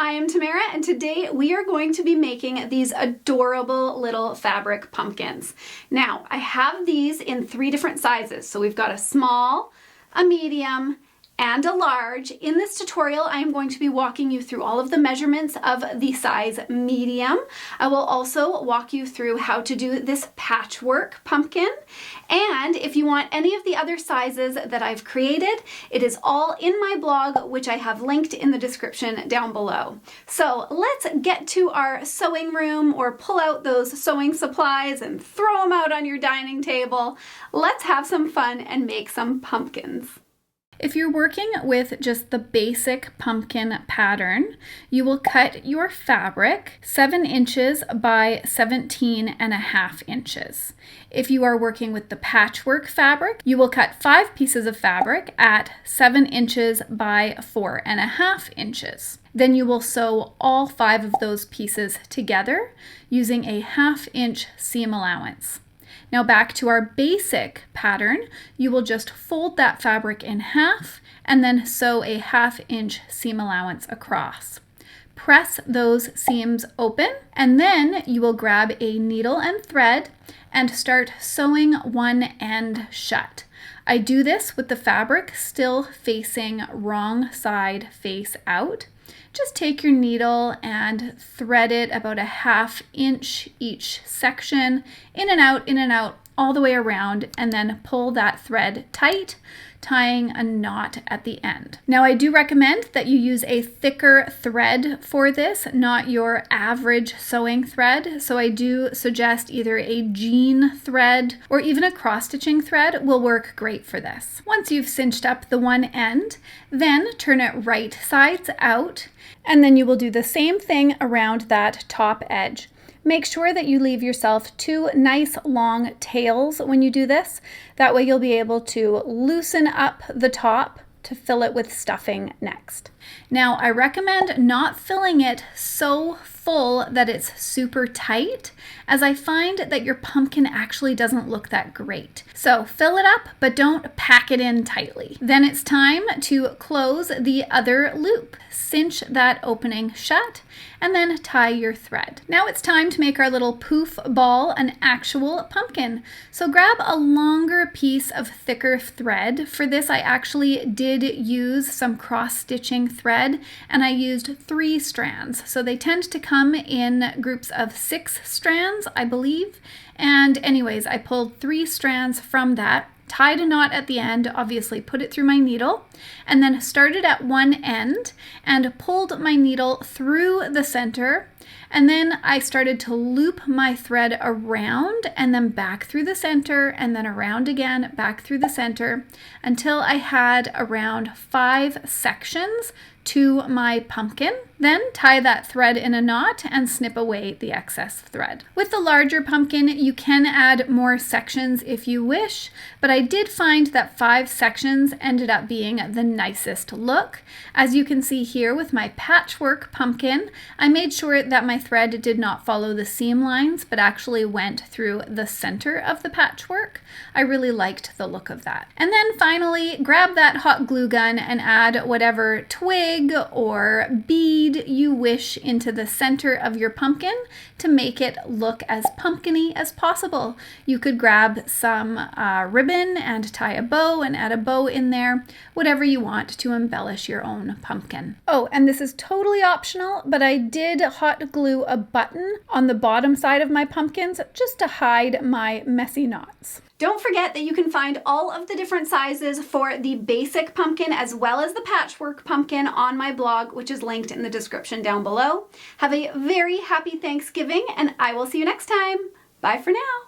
I am Tamara, and today we are going to be making these adorable little fabric pumpkins. Now, I have these in 3 different sizes. So we've got a small, a medium, and a large. In this tutorial, I am going to be walking you through all of the measurements of the size medium. I will also walk you through how to do this patchwork pumpkin. And if you want any of the other sizes that I've created, it is all in my blog, which I have linked in the description down below. So let's get to our sewing room, or pull out those sewing supplies and throw them out on your dining table. Let's have some fun and make some pumpkins. If you're working with just the basic pumpkin pattern, you will cut your fabric 7 inches by 17.5 inches. If you are working with the patchwork fabric, you will cut 5 pieces of fabric at 7 inches by 4.5 inches. Then you will sew all 5 of those pieces together using a 1/2 inch seam allowance. Now back to our basic pattern, you will just fold that fabric in half and then sew a 1/2 inch seam allowance across. Press those seams open, and then you will grab a needle and thread and start sewing one end shut. I do this with the fabric still facing wrong side face out. Just take your needle and thread it about a 1/2 inch each section, in and out, all the way around, and then pull that thread tight, tying a knot at the end. Now, I do recommend that you use a thicker thread for this, not your average sewing thread. So I do suggest either a jean thread or even a cross-stitching thread will work great for this. Once you've cinched up the one end, then turn it right sides out, and then you will do the same thing around that top edge. Make sure that you leave yourself 2 nice long tails when you do this. That way you'll be able to loosen up the top to fill it with stuffing next. Now, I recommend not filling it so full that it's super tight, as I find that your pumpkin actually doesn't look that great. So fill it up, but don't pack it in tightly. Then it's time to close the other loop. Cinch that opening shut, and then tie your thread. Now it's time to make our little poof ball an actual pumpkin. So grab a longer piece of thicker thread. For this, I actually did use some cross-stitching thread, and I used 3 strands. So they tend to come in groups of 6 strands, I believe. And anyways, I pulled 3 strands from that, tied a knot at the end, obviously put it through my needle, and then started at one end and pulled my needle through the center. And then I started to loop my thread around and then back through the center, and then around again, back through the center, until I had around 5 sections to my pumpkin. Then tie that thread in a knot and snip away the excess thread. With the larger pumpkin, you can add more sections if you wish, but I did find that 5 sections ended up being the nicest look. As you can see here with my patchwork pumpkin, I made sure that my thread did not follow the seam lines, but actually went through the center of the patchwork. I really liked the look of that. And then finally, grab that hot glue gun and add whatever twig or bead you wish into the center of your pumpkin to make it look as pumpkin-y as possible. You could grab some ribbon and tie a bow and add a bow in there, whatever you want to embellish your own pumpkin. Oh, and this is totally optional, but I did hot glue a button on the bottom side of my pumpkins just to hide my messy knots. Don't forget that you can find all of the different sizes for the basic pumpkin as well as the patchwork pumpkin on my blog, which is linked in the description down below. Have a very happy Thanksgiving, and I will see you next time. Bye for now.